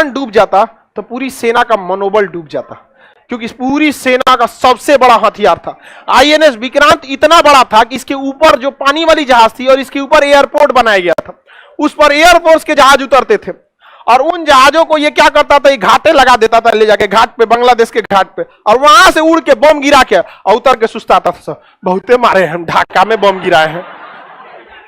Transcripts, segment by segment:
विमान डूब जाता तो पूरी सेना का मनोबल डूब जाता, क्योंकि पूरी सेना का सबसे बड़ा हथियार था। आईएनएस विक्रांत इतना बड़ा था कि इसके ऊपर जो पानी वाली जहाज थी और इसके ऊपर एयरपोर्ट बनाया गया था, उस पर एयरफोर्स के जहाज उतरते थे और उन जहाजों को ये क्या करता था, ये घाटे लगा देता था ले जाके घाट पे, बांग्लादेश के घाट पे, और वहां से उड़ के बम गिरा के और उतर के सुस्ताता था, बहुते मारे हैं ढाका में बम गिराए हैं।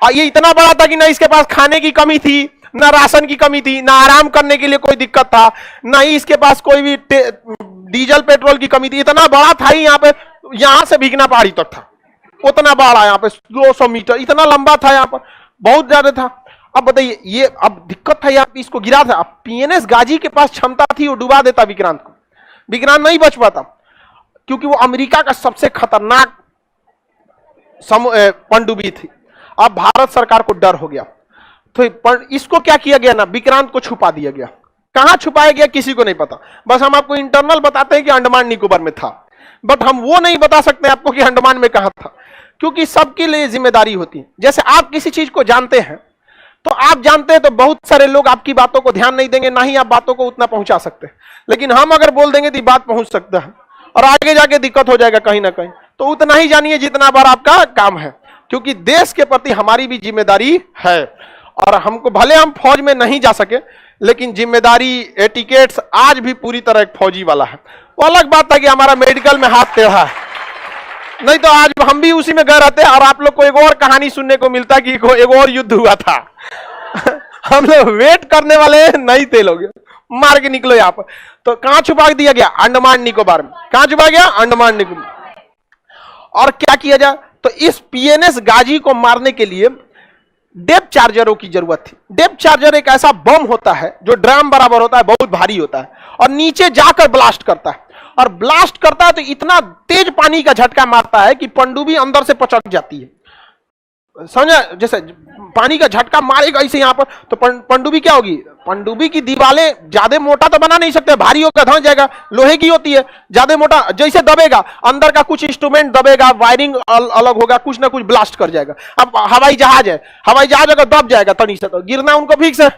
और ये इतना बड़ा था कि ना इसके पास खाने की कमी थी, ना राशन की कमी थी, ना आराम करने के लिए कोई दिक्कत था, ना ही इसके पास कोई भी डीजल पेट्रोल की कमी थी। इतना बड़ा था ही, यहाँ पे यहां से भीगना पहाड़ी तक था, उतना बड़ा, यहाँ पे 200 मीटर इतना लंबा था, यहाँ पर बहुत ज्यादा था। अब बताइए, ये अब दिक्कत था, यहाँ पे इसको गिरा था। अब पीएनएस गाजी के पास क्षमता थी, वो डुबा देता विक्रांत को, विक्रांत नहीं बच पाता, क्योंकि वो अमेरिका का सबसे खतरनाक पनडुब्बी थी। अब भारत सरकार को डर हो गया, तो इसको क्या किया गया ना, विक्रांत को छुपा दिया गया। कहां छुपाया गया किसी को नहीं पता, बस हम आपको इंटरनल बताते हैं कि अंडमान निकोबार में था, बट हम वो नहीं बता सकते आपको कि अंडमान में कहां था, क्योंकि सबके लिए जिम्मेदारी होती है। जैसे आप किसी चीज को जानते हैं, तो आप जानते हैं तो बहुत सारे लोग आपकी बातों को ध्यान नहीं देंगे, ना ही आप बातों को उतना पहुंचा सकते हैं। लेकिन हम अगर बोल देंगे तो बात पहुंच सकता है और आगे जाके दिक्कत हो जाएगा कहीं ना कहीं। तो उतना ही जानिए जितना बार आपका काम है, क्योंकि देश के प्रति हमारी भी जिम्मेदारी है। और हमको भले हम फौज में नहीं जा सके, लेकिन जिम्मेदारी एटिकेट्स आज भी पूरी तरह एक फौजी वाला है। वो अलग बात था कि हमारा मेडिकल में हाथ टेढ़ा है, नहीं तो आज हम भी उसी में गए रहते और आप लोग को एक और कहानी सुनने को मिलता कि एक और युद्ध हुआ था। हम लोग वेट करने वाले नहीं थे, लोग मार के निकलो यहाँ पर। तो कहां छुपा दिया गया, अंडमान निकोबार में। कहां छुपा गया, अंडमान निकोबार। और क्या किया जाए, तो इस पीएनएस गाजी को मारने के लिए डेप्थ चार्जरों की जरूरत थी। डेप्थ चार्जर एक ऐसा बम होता है जो ड्रम बराबर होता है, बहुत भारी होता है और नीचे जाकर ब्लास्ट करता है, और ब्लास्ट करता है तो इतना तेज पानी का झटका मारता है कि पनडुब्बी अंदर से पचक जाती है। समझा, जैसे पानी का झटका मारेगा इसे यहाँ पर, तो पनडुब्बी क्या होगी, पनडुब्बी की दीवारें ज्यादा मोटा तो बना नहीं सकते, भारी होकर धंस जाएगा, लोहे की होती है, ज्यादा मोटा जैसे दबेगा अंदर का कुछ इंस्ट्रूमेंट दबेगा, वायरिंग अलग होगा, कुछ ना कुछ ब्लास्ट कर जाएगा। अब हवाई जहाज है, हवाई जहाज अगर दब जाएगा तनी से तो गिरना उनको फिक्स है,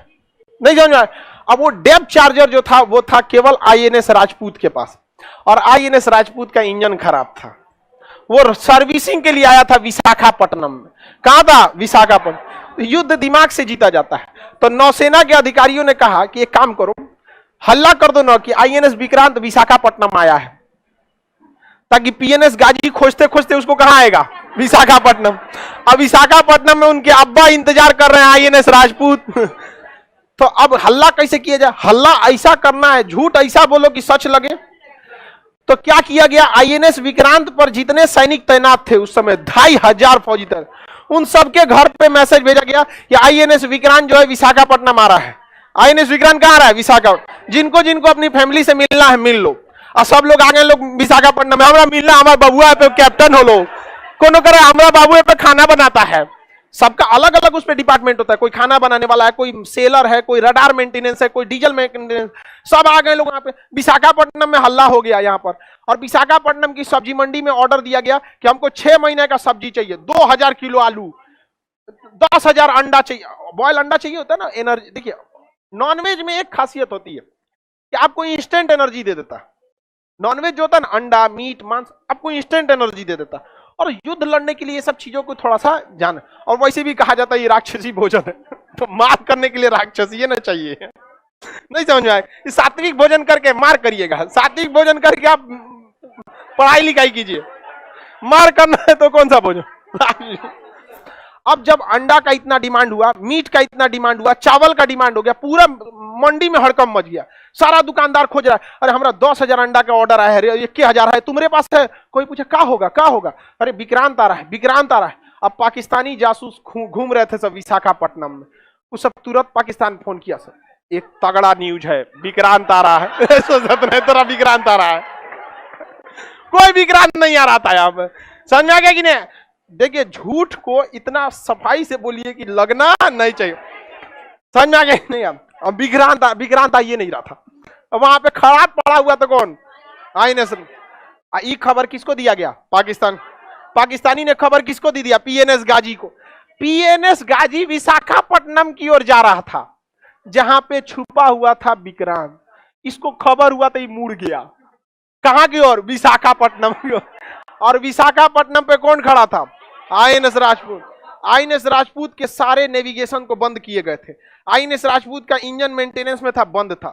नहीं समझ में। अब वो डेप्थ चार्जर जो था वो था केवल आईएनएस राजपूत के पास, और आईएनएस राजपूत का इंजन खराब था। वो सर्विसिंग के लिए आया था विशाखापट्टनम में। कहां था, विशाखापट्टनम। युद्ध दिमाग से जीता जाता है। तो नौसेना के अधिकारियों ने कहा कि एक काम करो, हल्ला कर दो ना कि आईएनएस विक्रांत विशाखापट्टनम आया है, ताकि पीएनएस गाजी खोजते खोजते उसको कहां आएगा, विशाखापट्टनम। अब विशाखापट्टनम में उनके अब्बा इंतजार कर रहे हैं, आईएनएस राजपूत। तो अब हल्ला कैसे किया जाए, हल्ला ऐसा करना है, झूठ ऐसा बोलो कि सच लगे। तो क्या किया गया, आईएनएस विक्रांत पर जितने सैनिक तैनात थे उस समय 2500 फौजी थे, उन सबके घर पे मैसेज भेजा गया कि आईएनएस विक्रांत जो है विशाखापट्टनम आ रहा है। आईएनएस विक्रांत कहां आ रहा है, विशाखापट्टनम। जिनको जिनको अपनी फैमिली से मिलना है मिल लो, और सब लोग आ गए, लोग विशाखापट्टनम में हमारा मिलना, हमारा बबुआ पे कैप्टन हो लो, कोनो करे हमारा बाबू पे खाना बनाता है। सबका अलग अलग उस पर डिपार्टमेंट होता है, कोई खाना बनाने वाला है, कोई सेलर है, कोई रडार मेंटेनेंस है, कोई डीजल मेंटेनेंस, सब आ गए लोग यहाँ पे। विशाखापट्टनम में हल्ला हो गया यहाँ पर, और विशाखापट्टनम की सब्जी मंडी में ऑर्डर दिया गया कि हमको 6 महीने का सब्जी चाहिए, 2000 किलो आलू, 10,000 अंडा चाहिए, बॉयल अंडा चाहिए होता है ना, एनर्जी। देखिए नॉनवेज में एक खासियत होती है कि आपको इंस्टेंट एनर्जी दे देता है। नॉनवेज जो होता है ना, अंडा, मीट, मांस, आपको इंस्टेंट एनर्जी दे देता है। और युद्ध लड़ने के लिए ये सब चीजों को थोड़ा सा जाना, और वैसे भी कहा जाता है ये राक्षसी भोजन है, तो मार करने के लिए राक्षसी है ना चाहिए। नहीं समझ में आए, सात्विक भोजन करके मार करिएगा, सात्विक भोजन करके आप पढ़ाई लिखाई कीजिए, मार करना है तो कौन सा भोजन। अब जब अंडा का इतना डिमांड हुआ, मीट का इतना डिमांड हुआ, चावल का डिमांड हो गया, पूरा मंडी में हड़कंप मच गया। सारा दुकानदार खोज रहा है, अरे हमारा 10,000 अंडा का ऑर्डर आया है, 21,000 है, तुम्हारे पास है? कोई पूछे क्या होगा, क्या होगा, अरे विक्रांत आ रहा है, विक्रांत आ रहा है। अब पाकिस्तानी जासूस घूम रहे थे सब विशाखापट्टनम में, उस सब तुरंत पाकिस्तान फोन किया, सर एक तगड़ा न्यूज है, विक्रांत आ रहा है। तेरा विक्रांत आ रहा है, कोई विक्रांत नहीं आ रहा था यहाँ पे, समझ आ गया कि नहीं। देखिए झूठ को इतना सफाई से बोलिए कि लगना नहीं चाहिए, समझ में आ गया नहीं। अब विक्रांत आ ये नहीं रहा था, वहां पे खड़ा पड़ा हुआ तो कौन, आईएनएस। ये खबर किसको दिया गया, पाकिस्तानी ने खबर किसको दिया, पीएनएस गाजी को। पीएनएस गाजी विशाखापट्टनम की ओर जा रहा था, जहां पे छुपा हुआ था विक्रांत, इसको खबर हुआ तो ये मुड़ गया। कहां की ओर? विशाखापट्टनम की ओर। और विशाखापट्टनम पे कौन खड़ा था? आईएनएस राजपूत। आईएनएस राजपूत के सारे नेविगेशन को बंद किए गए थे। आईएनएस राजपूत का इंजन मेंटेनेंस में था, बंद था।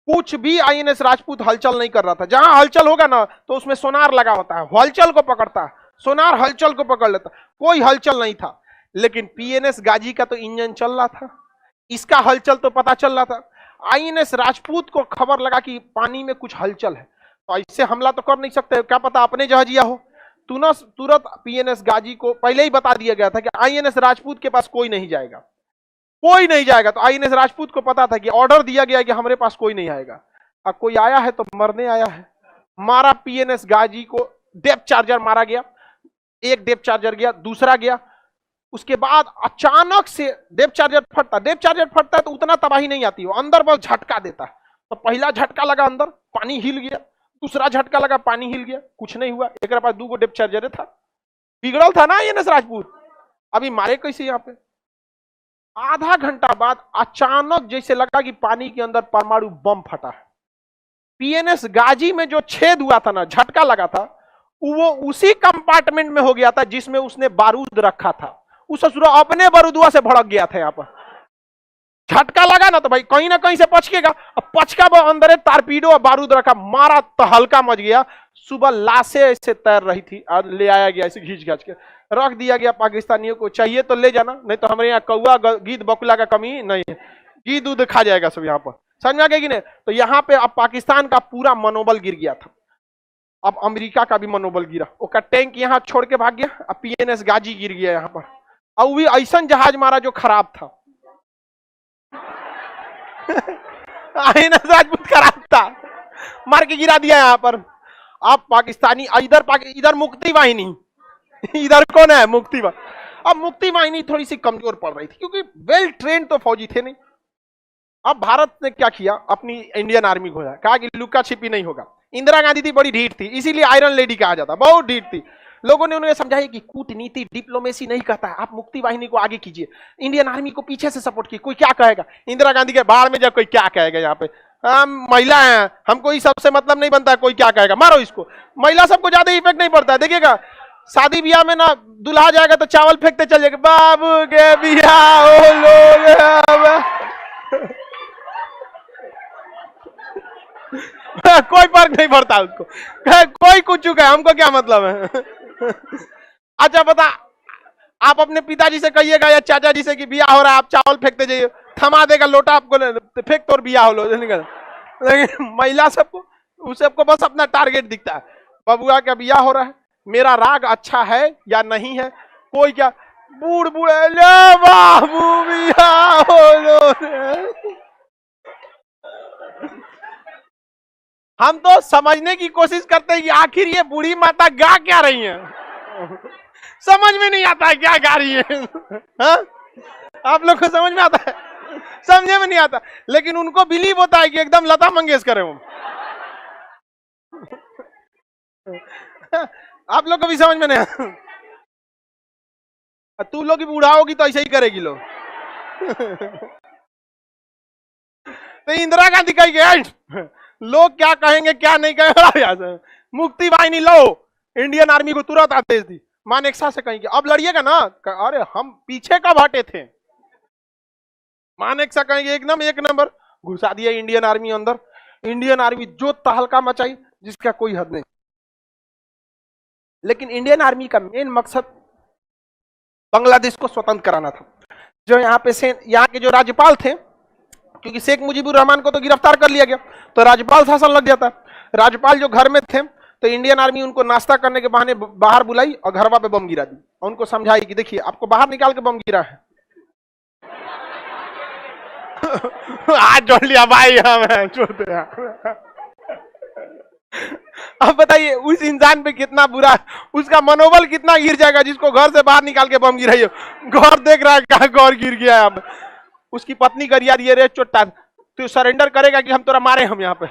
कुछ भी आईएनएस राजपूत हलचल नहीं कर रहा था। जहां हलचल होगा ना तो उसमें सोनार लगा होता है, हलचल को पकड़ता है, सोनार हलचल को पकड़ लेता। कोई हलचल नहीं था। लेकिन पीएनएस गाजी का तो इंजन चल रहा था, इसका हलचल तो पता चल रहा था। आईएनएस राजपूत को खबर लगा कि पानी में कुछ हलचल है, तो ऐसे हमला तो कर नहीं सकते, क्या पता अपने जहाजिया हो। तुरंत पीएनएस गाजी को पहले ही बता दिया गया था कि आईएनएस राजपूत के पास कोई नहीं जाएगा, कोई नहीं जाएगा। तो आईएनएस राजपूत को पता था कि ऑर्डर दिया गया कि हमारे पास कोई नहीं आएगा। अब कोई आया है तो मरने आया है। मारा पीएनएस गाजी को, डेप्थ चार्जर मारा गया, एक डेप्थ चार्जर गया, दूसरा गया। उसके बाद अचानक से डेप्थ चार्जर फटता है तो उतना तबाही नहीं आती, वो अंदर बस झटका देता है। तो पहला झटका लगा अंदर, पानी हिल गया, दूसरा झटका लगा, पानी हिल गया, कुछ नहीं हुआ। एक पास 2 डेप्थ चार्जर था, बिगड़ल था ना आईएनएस राजपूत, अभी मारे कैसे यहाँ पे। आधा घंटा बाद अचानक जैसे लगा कि पानी के अंदर परमाणु बम फटा है। पीएनएस गाजी में जो छेद हुआ था ना, झटका लगा था, वो उसी कंपार्टमेंट में हो गया था जिसमें उसने बारूद रखा था। उस ससुरा अपने बारूदुआ से भड़क गया था। यहाँ पर झटका लगा ना तो भाई कहीं ना कहीं से पचकेगा। अब पचका वो अंदर टारपीडो और बारूद रखा, मारा तो हल्का मच गया। सुबह लाशें ऐसे तैर रही थी और ले आया गया, ऐसे घींच घाच के रख दिया गया। पाकिस्तानियों को चाहिए तो ले जाना, नहीं तो हमारे यहाँ कौआ गीद बकुला का कमी नहीं है, गीद दूध खा जाएगा सब यहाँ पर। समझ में आ गया कि नहीं? तो यहाँ पे अब पाकिस्तान का पूरा मनोबल गिर गया था। अब अमेरिका का भी मनोबल गिरा, उसका टैंक यहाँ छोड़ के भाग गया। अब पीएनएस गाजी गिर गया यहाँ पर, और वो भी ऐसा जहाज मारा जो खराब था। आईएनएस राजपूत खराब था, मार के गिरा दिया यहाँ पर। अब पाकिस्तानी इधर मुक्ति वाहिनी, इधर कौन है? मुक्ति वाहिनी। अब मुक्ति वाहिनी थोड़ी सी कमजोर पड़ रही थी क्योंकि वेल ट्रेन तो फौजी थे नहीं। अब भारत ने क्या किया, अपनी इंडियन आर्मी को कहा कि लुका छिपी नहीं होगा। इंदिरा गांधी थी, बड़ी ढीठ थी, इसीलिए आयरन लेडी कहा जाता, बहुत ढीठ थी। लोगों ने उन्हें समझाया कि कूटनीति डिप्लोमेसी नहीं कहता है, आप मुक्ति वाहिनी को आगे कीजिए, इंडियन आर्मी को पीछे से सपोर्ट कीजिए, कोई क्या कहेगा। इंदिरा गांधी के बाढ़ में जब कोई क्या कहेगा, यहाँ पे हम महिला हैं, हमको इस सबसे मतलब नहीं बनता है, कोई क्या कहेगा, मारो इसको। महिला सबको ज्यादा इफेक्ट नहीं पड़ता है। देखिएगा शादी ब्याह में ना दुल्हा जाएगा तो चावल फेंकते चल जाएगा, बाबू के बियाह हो लोग। कोई फर्क नहीं पड़ता उसको, कोई कुछ चुका है, हमको क्या मतलब है। अच्छा बता, आप अपने पिताजी से कहिएगा या चाचा जी से कि बियाह हो रहा है, आप चावल फेंकते जाइए, थमा देगा लोटा आपको, फेंक तो बियाह हो लो। लेकिन महिला सबको, उसे सबको बस अपना टारगेट दिखता है, बबुआ का बियाह हो रहा है, मेरा राग अच्छा है या नहीं है, कोई क्या बूढ़ बूढ़े ले बाबू बियाह हो लो। हम तो समझने की कोशिश करते हैं कि आखिर ये बूढ़ी माता गा क्या रही हैं। समझ में नहीं आता है क्या गा रही है। हा? आप लोग को समझ में आता है? समझे में नहीं आता, लेकिन उनको बिलीव होता है कि एकदम लता मंगेशकर है वो। आप लोग को भी समझ में नहीं आता? तू लोग भी बूढ़ा होगी तो ऐसे ही करेगी लोग। तो इंदिरा गांधी कही गए लोग क्या कहेंगे क्या नहीं कहेंगे, मुक्ति वाहिनी लो, इंडियन आर्मी को तुरंत आदेश दी। मानेकशा से कहेंगे अब लड़िएगा ना, अरे हम पीछे कब हटे थे। मानेकशा कहेंगे एकदम एक नंबर, घुसा दिया इंडियन आर्मी अंदर। इंडियन आर्मी जो तहलका मचाई जिसका कोई हद नहीं। लेकिन इंडियन आर्मी का मेन मकसद बांग्लादेश को स्वतंत्र कराना था। जो यहाँ पे यहाँ के जो राज्यपाल थे, क्योंकि शेख मुजीबुर रहमान को तो गिरफ्तार कर लिया गया, तो राज्यपाल शासन लग जाता। राज्यपाल जो घर में थे तो इंडियन आर्मी उनको नाश्ता करने के बहाने बाहर बुलाई और घरवा पे बम गिरा दी। उनको समझाई कि देखिए आपको बाहर निकाल के बम गिरा है। आज जोड़ लिया भाई हमें छोटे। अब बताइए उस इंसान पे कितना बुरा, उसका मनोबल कितना गिर जाएगा जिसको घर से बाहर निकाल के बम गिराई हो। घर देख रहा है क्या घर गिर गया है। उसकी पत्नी गरिया दिए रे चोट्टा, तू सरेंडर करेगा कि हम तोरा मारे, हम यहाँ पे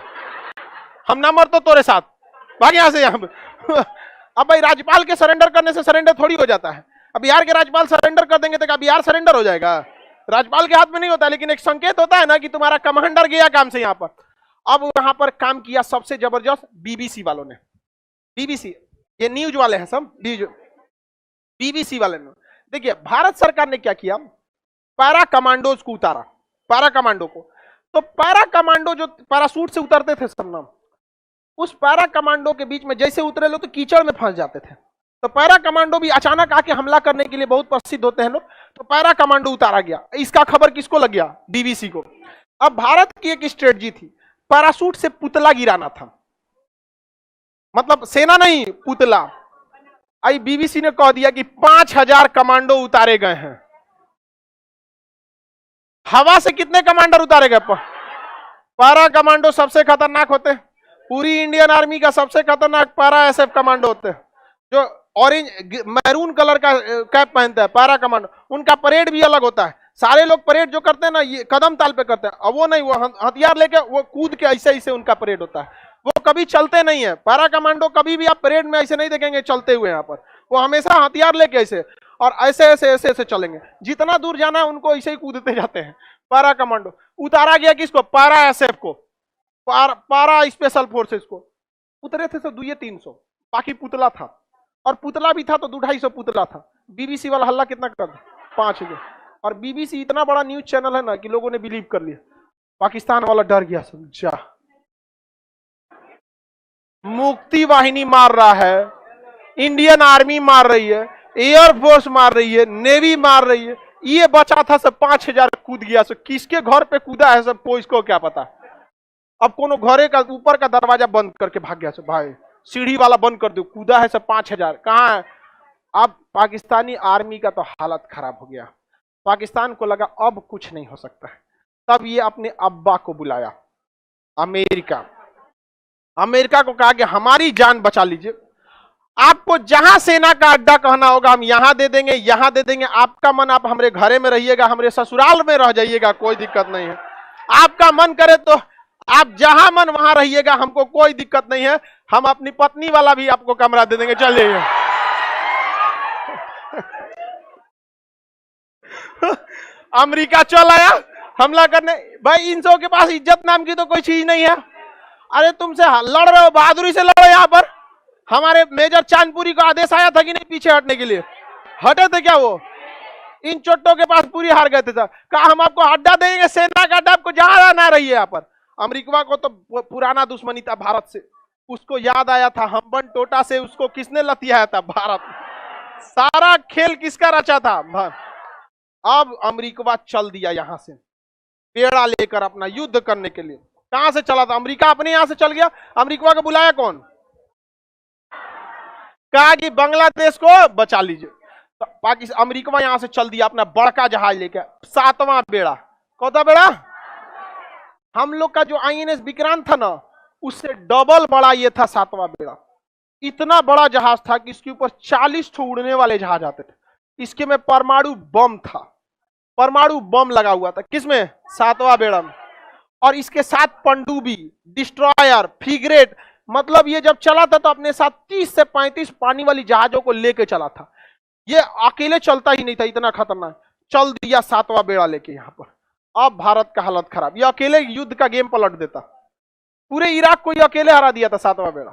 हम ना मर तो तोरे साथ भाग यहाँ से यहाँ पे। अब भाई राज्यपाल के सरेंडर करने से सरेंडर थोड़ी हो जाता है। अब बिहार के राज्यपाल सरेंडर कर देंगे तो क्या बिहार सरेंडर हो जाएगा? राज्यपाल के हाथ में नहीं होता, लेकिन एक संकेत होता है ना कि तुम्हारा कमांडर गया काम से यहां पर। अब वहां पर काम किया सबसे जबरदस्त बीबीसी वालों ने। बीबीसी, ये न्यूज वाले हैं सब, बीबीसी वाले ने। देखिए भारत सरकार ने क्या किया, पैरा कमांडोज को उतारा, पैरा कमांडो को। तो पैरा कमांडो जो पैरासूट से उतरते थे सब नाम, उस पैरा कमांडो के बीच में जैसे उतरे लोग तो कीचड़ में फंस जाते थे। तो पैरा कमांडो भी अचानक आके हमला करने के लिए बहुत प्रसिद्ध होते हैं लोग, तो पैरा कमांडो उतारा गया। इसका खबर किसको लग गया, बीबीसी को। अब भारत की एक स्ट्रेटजी थी, पैरासूट से पुतला गिराना था, मतलब सेना नहीं पुतला। आई बीबीसी ने कह दिया कि 5000 कमांडो उतारे गए हैं। हवा से कितने कमांडर उतारे गए, पैरा कमांडो सबसे खतरनाक होते हैं। पूरी इंडियन आर्मी का सबसे खतरनाक पैरा एसएफ कमांडो होते हैं, जो ऑरेंज मैरून कलर का कैप पहनते हैं, पैरा कमांडो। उनका परेड भी अलग होता है। सारे लोग परेड जो करते हैं ना, ये कदम ताल पे करते हैं, अब वो नहीं, वो हथियार लेके वो कूद के ऐसे ऐसे उनका परेड होता है। वो कभी चलते नहीं है, पैरा कमांडो कभी भी आप परेड में ऐसे नहीं देखेंगे चलते हुए। यहाँ पर वो हमेशा हथियार लेके ऐसे और ऐसे ऐसे ऐसे ऐसे चलेंगे, जितना दूर जाना है उनको ऐसे ही कूदते जाते हैं। पैरा कमांडो उतारा गया किसको, पैरा एसएफ को, पैरा स्पेशल फोर्सेस को। उतरे थे सब 200-300, बाकी पुतला था, और पुतला भी था तो 200-250 पुतला था। बीबीसी वाला हल्ला कितना कर दिया, 5000। और बीबीसी इतना बड़ा न्यूज चैनल है ना कि लोगों ने बिलीव कर लिया। पाकिस्तान वाला डर गया, समझा। मुक्ति वाहिनी मार रहा है, इंडियन आर्मी मार रही है, एयरफोर्स मार रही है, नेवी मार रही है, ये बचा था सब 5000 कूद गया। सब किसके घर पे कूदा है सब कोई इसको क्या पता। अब कोनो घरे का ऊपर का दरवाजा बंद करके भाग गया सब, भाई सीढ़ी वाला बंद कर दो, कूदा है सब 5000। कहाँ है अब पाकिस्तानी आर्मी का, तो हालत खराब हो गया। पाकिस्तान को लगा अब कुछ नहीं हो सकता है, तब ये अपने अब्बा को बुलाया, अमेरिका। अमेरिका को कहा कि हमारी जान बचा लीजिए, आपको जहां सेना का अड्डा कहना होगा हम यहां दे देंगे, यहां दे देंगे। आपका मन, आप हमारे घरे में रहिएगा, हमारे ससुराल में रह जाइएगा, कोई दिक्कत नहीं है। आपका मन करे तो आप जहां मन वहां रहिएगा, हमको कोई दिक्कत नहीं है। हम अपनी पत्नी वाला भी आपको कमरा दे देंगे, चलिए। अमेरिका चल आया हमला करने। भाई इन सबके पास इज्जत नाम की तो कोई चीज नहीं है। अरे तुमसे लड़ रहे हो, बहादुरी से लड़ो। यहाँ पर हमारे मेजर चांदपुरी को आदेश आया था कि नहीं पीछे हटने के लिए, हटे थे क्या वो? इन चोटों के पास पूरी हार गए थे सर। कहा हम आपको अड्डा देंगे, सेना का अड्डा, आपको जहां ना रही है। यहाँ पर अमेरिका को तो पुराना दुश्मनी था भारत से, उसको याद आया था हम्बन टोटा से उसको किसने लतियाया था, भारत। सारा खेल किसका रचा था, अब अमेरिका चल दिया यहां से पेड़ा लेकर अपना युद्ध करने के लिए। कहां से चला था अमेरिका, अपने यहां से चल गया। अमेरिका को बुलाया कौन, कहा कि बांग्लादेश को बचा लीजिए। तो पाकिस्तान अमेरिका यहां से चल दिया अपना बड़का जहाज लेकर, 7वां बेड़ा। कौन सा बेड़ा, हम लोग का जो आईएनएस विक्रांत था ना, उससे डबल बड़ा ये था 7वां बेड़ा। इतना बड़ा जहाज था कि इसके ऊपर 40 ठो उड़ने वाले जहाज आते थे। इसके में परमाणु बम था, परमाणु बम लगा हुआ था किसमें, 7वां बेड़ा में। और इसके साथ पनडुब्बी, डिस्ट्रॉयर, फ्रिगेट, मतलब ये जब चला था तो अपने साथ 30 से 35 पानी वाली जहाजों को लेके चला था। ये अकेले चलता ही नहीं था, इतना खतरनाक। चल दिया 7वां बेड़ा लेके यहाँ पर। अब भारत का हालत खराब, ये अकेले युद्ध का गेम पलट देता। पूरे इराक को ये अकेले हरा दिया था 7वां बेड़ा,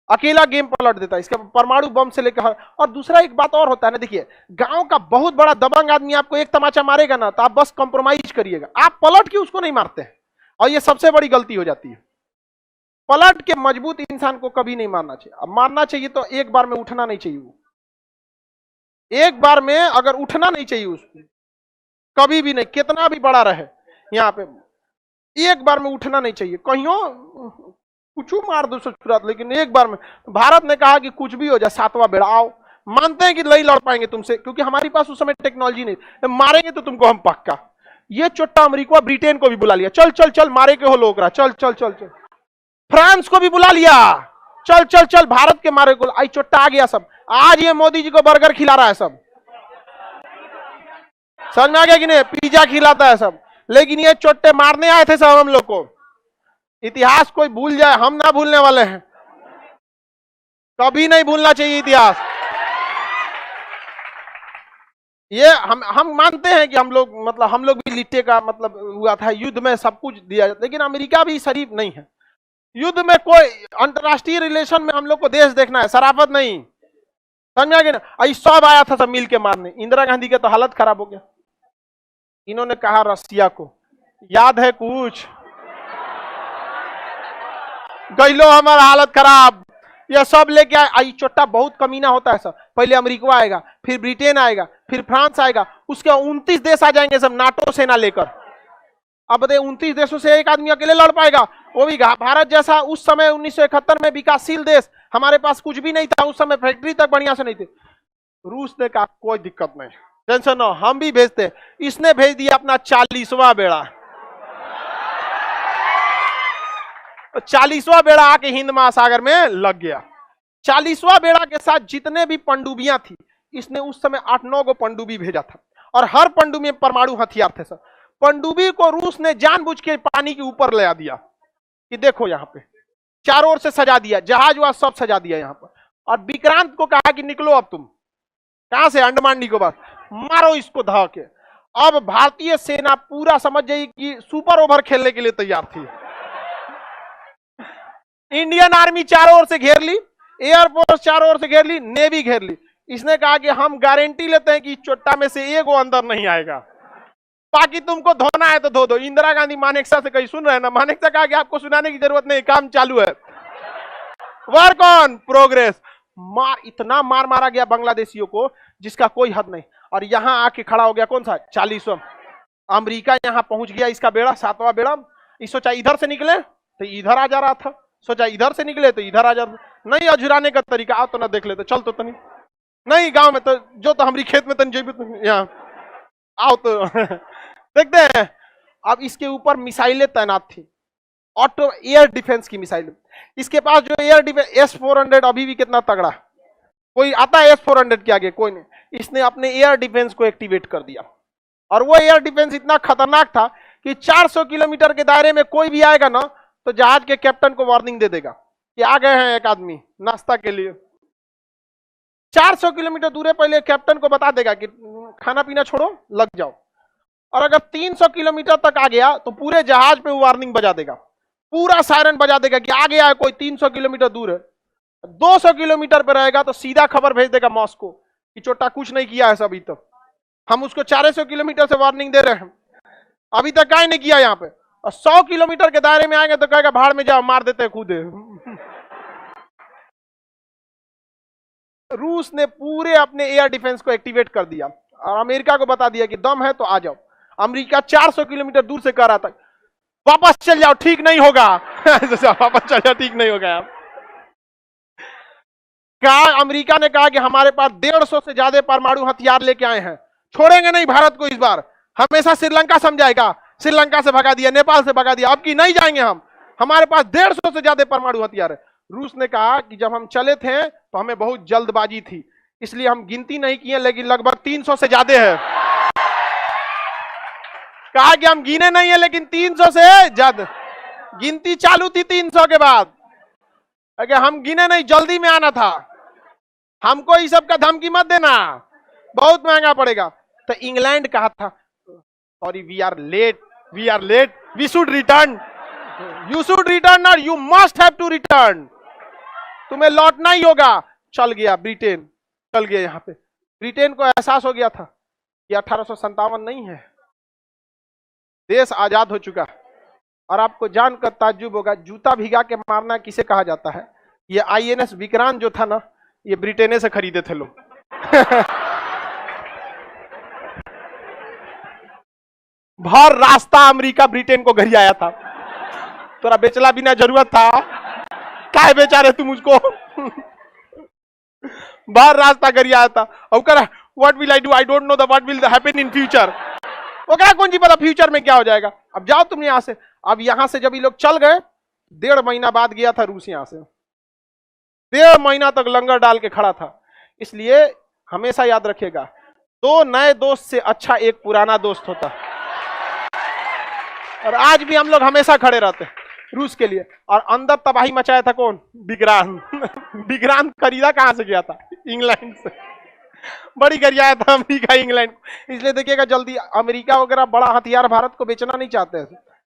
अकेला गेम पलट देता इसका परमाणु बम से लेकर। और दूसरा एक बात और होता है ना, देखिए गांव का बहुत बड़ा दबंग आदमी आपको एक तमाचा मारेगा ना, तो आप बस कंप्रोमाइज करिएगा, आप पलट के उसको नहीं मारते हैं। और ये सबसे बड़ी गलती हो जाती है। पलट के मजबूत इंसान को कभी नहीं मारना चाहिए। अब मारना चाहिए तो एक बार में उठना नहीं चाहिए, वो एक बार में अगर उठना नहीं चाहिए उसको, कभी भी नहीं, कितना भी बड़ा रहे यहाँ पे, एक बार में उठना नहीं चाहिए। कहियो कुछ मार दो ससुरात, लेकिन एक बार में। भारत ने कहा कि कुछ भी हो जाए 7वां बेड़ा आओ, मानते हैं कि नहीं लड़ पाएंगे तुमसे, क्योंकि हमारे पास उस समय टेक्नोलॉजी नहीं, मारेंगे तो तुमको हम पक्का। ये चोट्टा अमेरिका ब्रिटेन को भी बुला लिया, चल चल चल मारे के हो लोग, चल चल चल चल। फ्रांस को भी बुला लिया, चल चल चल भारत के मारे को। आई चोट्टा आ गया सब। आज ये मोदी जी को बर्गर खिला रहा है सब, समझ में आ गया कि नहीं, पिज्जा खिलाता है सब। लेकिन ये चोट्टे मारने आए थे सब हम लोग को। इतिहास कोई भूल जाए, हम ना भूलने वाले हैं, कभी नहीं भूलना चाहिए इतिहास। ये हम मानते हैं कि हम लोग मतलब हम लोग भी लिट्टे का मतलब हुआ था, युद्ध में सब कुछ दिया जाता, लेकिन अमेरिका भी शरीफ नहीं है। युद्ध में कोई अंतरराष्ट्रीय रिलेशन में हम लोग को देश देखना है, शराफत नहीं, समझा कि ना। सब आया था सब मिल के मारने, इंदिरा गांधी का तो हालत खराब हो गया। इन्होंने कहा रसिया को, याद है कुछ, गइलो हमारा हालत खराब, ये सब लेके आई। चोट्टा बहुत कमीना होता है सब, पहले अमेरिका आएगा, फिर ब्रिटेन आएगा, फिर फ्रांस आएगा, उसके 29 देश आ जाएंगे सब नाटो सेना लेकर। अब बताइए 29 देशों से एक आदमी अकेले लड़ पाएगा, वो भी भारत जैसा उस समय 1971 में विकासशील देश, हमारे पास कुछ भी नहीं था उस समय, फैक्ट्री तक बढ़िया से नहीं थी। रूस ने कहा कोई दिक्कत नहीं, टेंशन न, हम भी भेजते। इसने भेज दिया अपना 40वां बेड़ा, 40वां बेड़ा आके हिंद महासागर में लग गया। 40वां बेड़ा के साथ जितने भी पनडुब्बियां थी, इसने उस समय 8-9 गो पनडुब्बी भेजा था, और हर पनडुब्बी में परमाणु हथियार थे सर। पनडुब्बी को रूस ने जानबूझ के पानी के ऊपर ले दिया कि देखो यहाँ पे, चारों ओर से सजा दिया, जहाज वहाज सब सजा दिया यहाँ पर, और विक्रांत को कहा कि निकलो अब तुम, कहां से, अंडमान निकोबार, मारो इसको धा के। अब भारतीय सेना पूरा समझ जाइए कि सुपर ओवर खेलने के लिए तैयार थी। इंडियन आर्मी चारों ओर से घेर ली, एयरफोर्स चारों ओर से घेर ली, नेवी घेर ली। इसने कहा कि हम गारंटी लेते हैं कि चोट्टा में से एक वो अंदर नहीं आएगा, बाकी तुमको धोना है तो धो दो। इंदिरा गांधी मानेकशा से कहीं सुन रहे हैं ना, मानेकशा कहा कि आपको सुनाने की जरूरत नहीं, काम चालू है, वर्क ऑन प्रोग्रेस। इतना मार मारा गया बांग्लादेशियों को जिसका कोई हद नहीं। और यहां आके खड़ा हो गया कौन सा, 40वां। अमेरिका यहां पहुंच गया, इसका बेड़ा 7वां बेड़ा। इस सोचा इधर से निकले तो इधर आ जा रहा था, सोचा इधर से निकले तो इधर आ जा, नहीं अझुराने का तरीका, आओ तो ना देख लेते, चल तो तनी नहीं गांव में तो जो तो हमारी खेत में तन जेबी यहाँ आओ तो देखते हैं। अब इसके ऊपर मिसाइलें तैनात थी, ऑटो एयर डिफेंस की मिसाइल। इसके पास जो एयर डिफेंस S-400 अभी भी कितना तगड़ा, कोई आता है S-400 के आगे, कोई नहीं। इसने अपने एयर डिफेंस को एक्टिवेट कर दिया, और वो एयर डिफेंस इतना खतरनाक था कि 400 किलोमीटर के दायरे में कोई भी आएगा ना तो जहाज के कैप्टन को वार्निंग दे देगा कि आ गए हैं एक आदमी नाश्ता के लिए। 400 किलोमीटर दूर पहले कैप्टन को बता देगा कि खाना पीना छोड़ो लग जाओ। और अगर 300 किलोमीटर तक आ गया तो पूरे जहाज पे वार्निंग बजा देगा, पूरा सायरन बजा देगा कि आ गया है कोई, 300 किलोमीटर दूर है। 200 किलोमीटर पे रहेगा तो सीधा खबर भेज देगा मॉस्को कि चोट्टा कुछ नहीं किया है अभी तक, हम उसको 400 किलोमीटर से वार्निंग दे रहे हैं, अभी तक क्या नहीं किया यहाँ पे। और 100 किलोमीटर के दायरे में आएंगे तो कहेगा भाड़ में जाओ, मार देते हैं खुद। रूस ने पूरे अपने एयर डिफेंस को एक्टिवेट कर दिया और अमेरिका को बता दिया कि दम है तो आ जाओ। अमेरिका 400 किलोमीटर दूर से कह रहा था वापस चल जाओ ठीक नहीं होगा। वापस चल जाओ ठीक नहीं होगा। कहा अमेरिका ने कहा कि हमारे पास 150 से ज्यादा परमाणु हथियार लेके आए हैं, छोड़ेंगे नहीं भारत को इस बार, हमेशा श्रीलंका समझाएगा, श्रीलंका से भगा दिया, नेपाल से भगा दिया, अब की नहीं जाएंगे हम, हमारे पास 150 से ज्यादा परमाणु हथियार है। रूस ने कहा कि जब हम चले थे तो हमें बहुत जल्दबाजी थी, इसलिए हम गिनती नहीं किए, लेकिन लगभग 300 से ज्यादा है। कहा कि हम गिने नहीं है लेकिन 300 से ज्यादा, गिनती चालू थी 300 के बाद, अगर हम गिने नहीं, जल्दी में आना था, हमको इस सब का धमकी मत देना, बहुत महंगा पड़ेगा। तो इंग्लैंड कहा था sorry we are late, we should return, you should return और you must have to return, तुम्हें लौटना ही होगा। चल गया ब्रिटेन, चल गया। यहाँ पे ब्रिटेन को एहसास हो गया था कि 1857 नहीं है, देश आजाद हो चुका। और आपको जानकर ताज्जुब होगा, जूता भिगा के मारना किसे कहा जाता है? ये INS विक्रांत जो था ना, ये ब्रिटेन से खरीदे थे लोग। भर रास्ता अमेरिका ब्रिटेन को घरी आया था, तोरा बेचला बिना जरूरत था, काय बेचा रहे तुम मुझको। बाहर रास्ता घरी आया था और कह रहा what will I do, I don't know the what will happen in future. वो कह कौन जी पता फ्यूचर में क्या हो जाएगा, अब जाओ तुम यहां से। अब यहां से जब ये लोग चल गए, 1.5 महीना बाद गया था रूस यहां से, 1.5 महीना तक लंगर डाल के खड़ा था। इसलिए हमेशा याद रखिएगा, 2 नए दोस्त से अच्छा एक पुराना दोस्त होता। और आज भी हम लोग हमेशा खड़े रहते हैं रूस के लिए। और अंदर तबाही मचाया था कौन? विक्रांत। विक्रांत खरीदा कहां से गया था? इंग्लैंड से। बड़ी गरियाया था अमेरिका इंग्लैंड को। इसलिए देखिएगा जल्दी अमेरिका वगैरह बड़ा हथियार भारत को बेचना नहीं चाहते हैं।